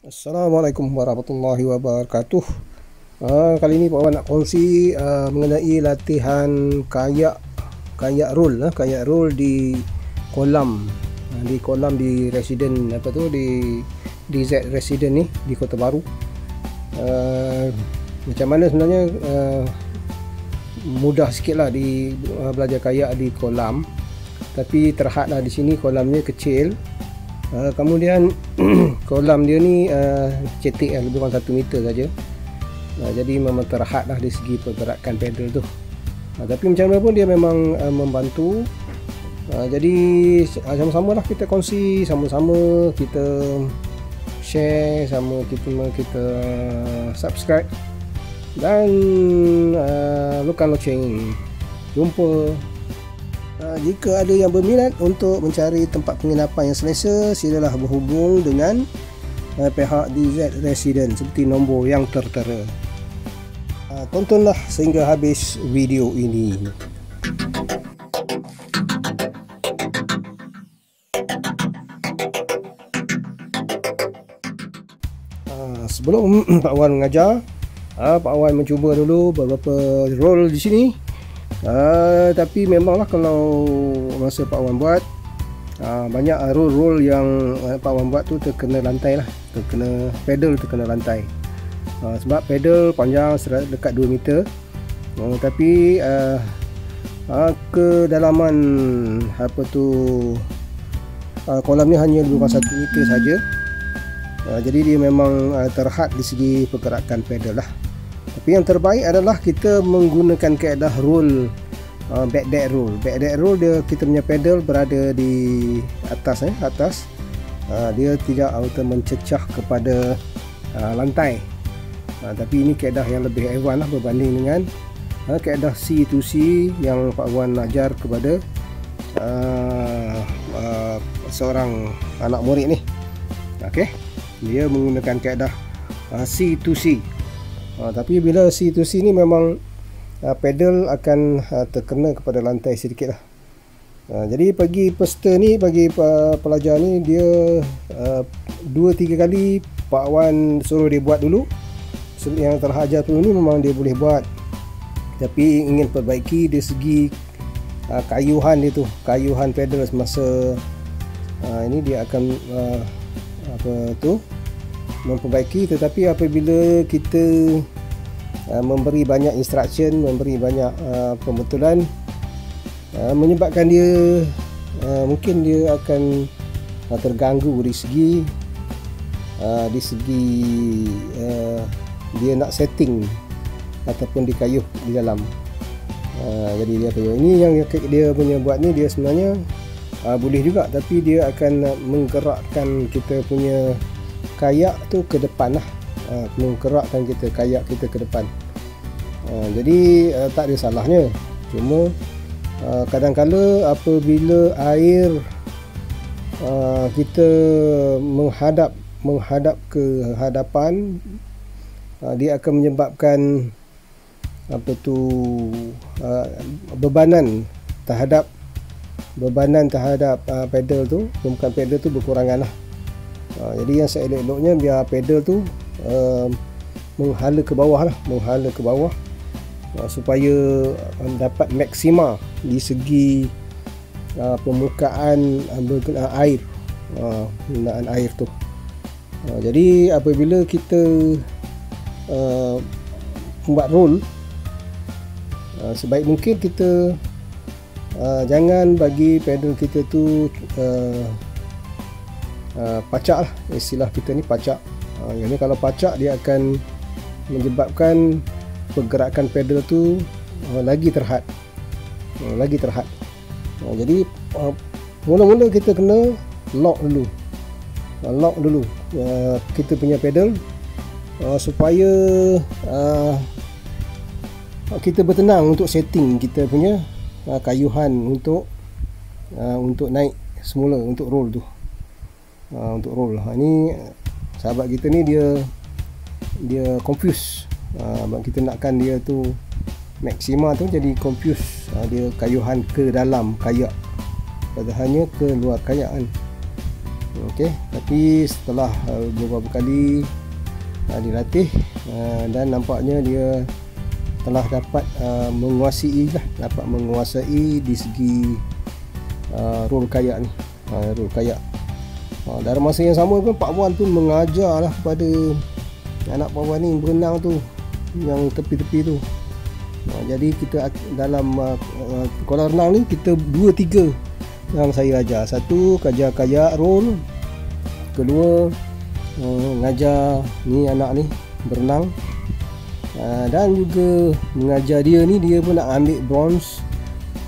Assalamualaikum warahmatullahi wabarakatuh. Kali ini Pak Wan nak kongsi mengenai latihan kayak roll di kolam di residen di DZ Resident ni di Kota Baru. Macam mana sebenarnya, mudah sikit lah di belajar kayak di kolam, tapi terhad lah di sini kolamnya kecil. Kemudian kolam dia ni cetek lebih kurang 1 meter saja. Jadi memang terhad lah dari segi pergerakan pedal tu. Tapi macam mana pun dia memang membantu. Jadi sama-sama lah kita kongsi, sama-sama kita share, sama kita subscribe dan tekan loceng. Jumpa. Jika ada yang berminat untuk mencari tempat penginapan yang selesa, silalah berhubung dengan pihak DZ Resident seperti nombor yang tertera. Tontonlah sehingga habis video ini. Sebelum Pak Wan mengajar, Pak Wan mencuba dulu beberapa roll di sini. Tapi memanglah kalau masa Pak Wan buat, banyak roll yang Pak Wan buat tu terkena lantai lah, terkena pedal, terkena lantai. Sebab pedal panjang dekat 2 meter, tapi kedalaman kolam ni hanya lebih kurang 1 meter saja. Jadi dia memang terhad di segi pergerakan pedal lah. Tapi yang terbaik adalah kita menggunakan kaedah roll, backdeck roll. Backdeck roll dia, kita punya pedal berada di atas, dia tidak mencecah kepada lantai. Tapi ini kaedah yang lebih advance lah berbanding dengan kaedah C to C yang Pak Wan ajar kepada seorang anak murid ni. Okey, dia menggunakan kaedah C to C. Tapi bila C to C ni memang pedal akan terkena kepada lantai sedikit lah. Jadi bagi peserta ni, bagi pelajar ni, dia 2-3 kali Pak Wan suruh dia buat dulu. Yang terhajar tu ni memang dia boleh buat, tapi ingin perbaiki dari segi kayuhan dia tu, kayuhan pedal semasa ini dia akan memperbaiki. Tetapi apabila kita memberi banyak instruction, memberi banyak pembetulan, menyebabkan dia mungkin dia akan terganggu dari segi dia nak setting ataupun dikayuh di dalam. Jadi dia kayuh ini yang dia punya buat ni, dia sebenarnya boleh juga, tapi dia akan menggerakkan kita punya kayak tu ke depan lah, menggerakkan kayak kita ke depan. Jadi tak ada salahnya. Cuma kadang-kala apabila air kita menghadap ke hadapan, dia akan menyebabkan bebanan terhadap pedal tu, bukan pedal tu berkurangan lah. Jadi yang seelok-eloknya biar pedal tu menghala ke bawah supaya dapat maksima di segi permukaan penggunaan air tu. Jadi apabila kita buat roll, sebaik mungkin kita jangan bagi pedal kita tu pacak lah, istilah kita ni pacak. Yang ni kalau pacak, dia akan menyebabkan pergerakan pedal tu lagi terhad. Jadi mula-mula kita kena lock dulu kita punya pedal, supaya kita bertenang untuk setting kita punya kayuhan untuk naik semula, untuk roll tu. Ni sahabat kita ni dia confuse. Kita nakkan dia tu maksima tu, jadi confuse. Dia kayuhan ke dalam kayak, padahalnya ke luar kayak kan. Okey, tapi setelah beberapa kali dilatih dan nampaknya dia telah dapat menguasai di segi roll kayak ni, roll kayak. Dalam masa yang sama pun Pak Wan pun mengajarlah kepada anak Pak Wan ni berenang tu yang tepi-tepi tu. Jadi kita dalam kolam renang ni kita 2-3 yang saya ajar. Satu, ajar kayak roll. Kedua, mengajar ni anak ni berenang. Dan juga mengajar dia pun nak ambil bronze.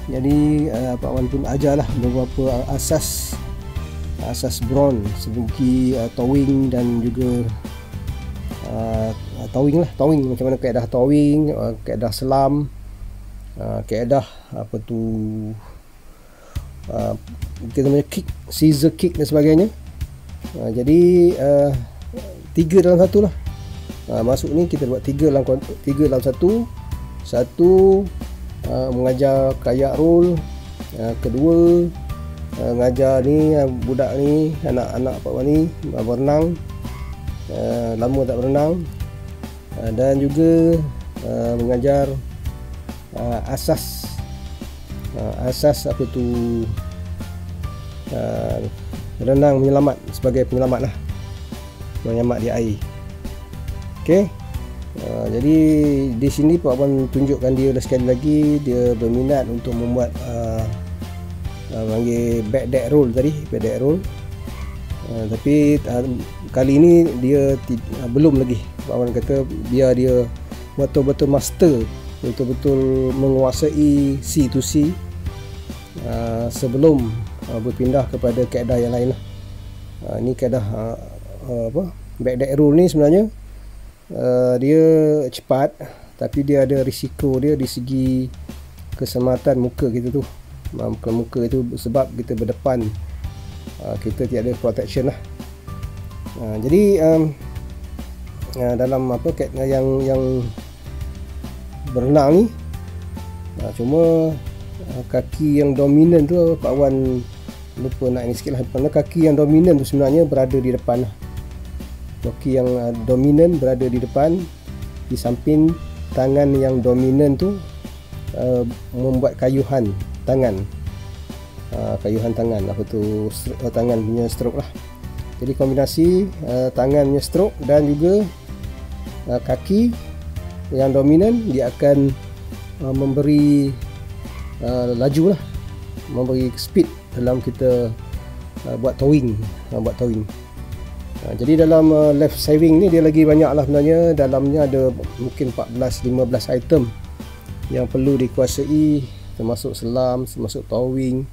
Jadi Pak Wan pun ajarlah beberapa asas bronze seperti towing dan juga towing macam mana kaedah towing, kaedah selam, kaedah kita punya kick, scissor kick dan sebagainya. Jadi 3 dalam 1 lah. Masuk ni kita buat 3 dalam 1. Satu, mengajar kayak roll. Kedua, mengajar ni budak ni, anak-anak Pak Wan ni berenang, lama tak berenang. Dan juga mengajar asas renang menyelamat, sebagai penyelamat lah, menyelamat di air. Okey, jadi di sini Pak Wan tunjukkan dia sekali lagi dia berminat untuk membuat panggil back deck roll tadi, tapi kali ini dia belum lagi. Pak Wan kata biar dia betul-betul master, betul-betul menguasai C to C sebelum berpindah kepada kaedah yang lain lah. Ini kaedah back deck roll ni sebenarnya dia cepat, tapi dia ada risiko dia di segi keselamatan muka kita tu. Muka itu sebab kita berdepan, kita tiada protection lah. Jadi dalam yang berenang ni, cuma kaki yang dominan tu Pak Wan lupa nak ini sikit lah. Kaki yang dominan tu sebenarnya berada di depan lah. Kaki yang dominan berada di depan, di samping tangan yang dominan tu membuat kayuhan tangan, tangan punya stroke lah. Jadi kombinasi tangan punya stroke dan juga kaki yang dominan, dia akan memberi laju lah, memberi speed dalam kita buat towing. Jadi dalam life saving ni dia lagi banyak lah sebenarnya. Dalamnya ada mungkin 14-15 item yang perlu dikuasai, termasuk selam, termasuk towing,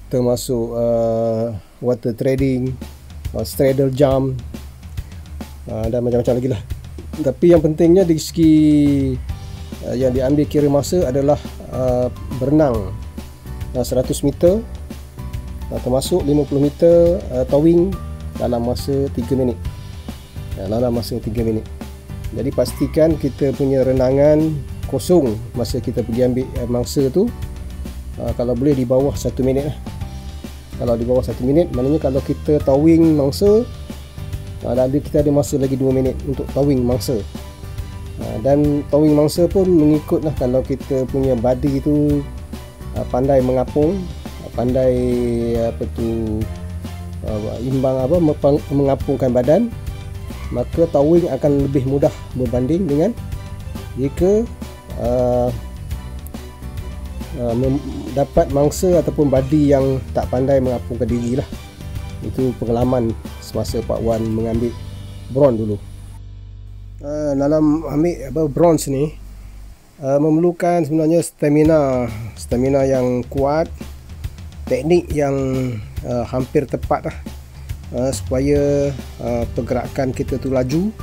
termasuk water trading, straddle jump, dan macam-macam lagi lah. Tapi yang pentingnya di segi yang diambil kira masa adalah berenang 100 meter, termasuk 50 meter towing dalam masa 3 minit. Jadi pastikan kita punya renangan kosong masa kita pergi ambil mangsa tu, kalau boleh di bawah 1 minit lah. Kalau di bawah 1 minit, maknanya kalau kita towing mangsa, kita ada masa lagi 2 minit untuk towing mangsa. Dan towing mangsa pun mengikut lah, kalau kita punya body tu pandai mengapung, pandai imbang mengapungkan badan, maka towing akan lebih mudah berbanding dengan jika dapat mangsa ataupun badi yang tak pandai mengapungkan diri lah. Itu pengalaman semasa Pak Wan mengambil bronze dulu. Dalam ambil bronze ni memerlukan sebenarnya stamina yang kuat, teknik yang hampir tepat lah, supaya pergerakan kita tu laju,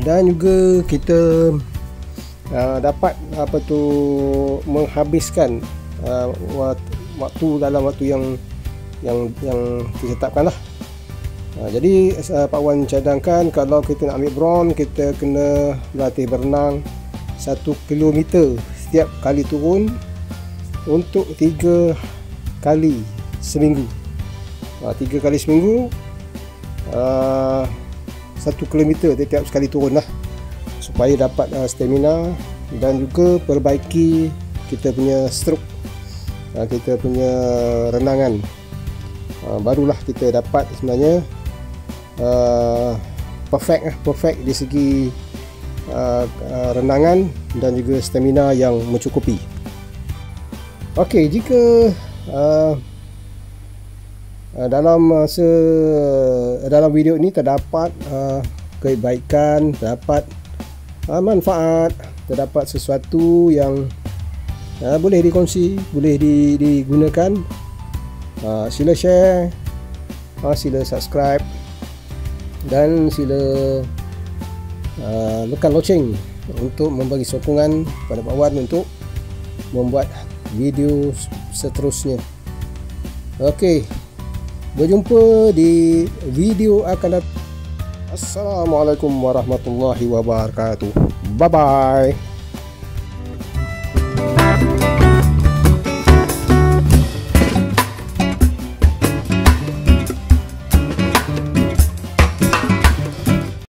dan juga kita dapat menghabiskan waktu dalam waktu yang ditetapkan lah. Jadi Pak Wan cadangkan kalau kita nak ambil bronze, kita kena berlatih berenang 1 kilometer setiap kali turun untuk 3 kali seminggu. 3 kali seminggu, 1 kilometer tiap sekali turun lah, supaya dapat stamina dan juga perbaiki kita punya stroke, kita punya renangan. Barulah kita dapat sebenarnya perfect di segi renangan dan juga stamina yang mencukupi. Okey, jika dalam video ini terdapat kebaikan, terdapat manfaat, terdapat sesuatu yang boleh dikongsi, boleh digunakan, sila share, sila subscribe, dan sila tekan loceng untuk membagi sokongan kepada Pak Wan untuk membuat video seterusnya. Okey, berjumpa di video akan datang. Assalamualaikum warahmatullahi wabarakatuh. Bye bye.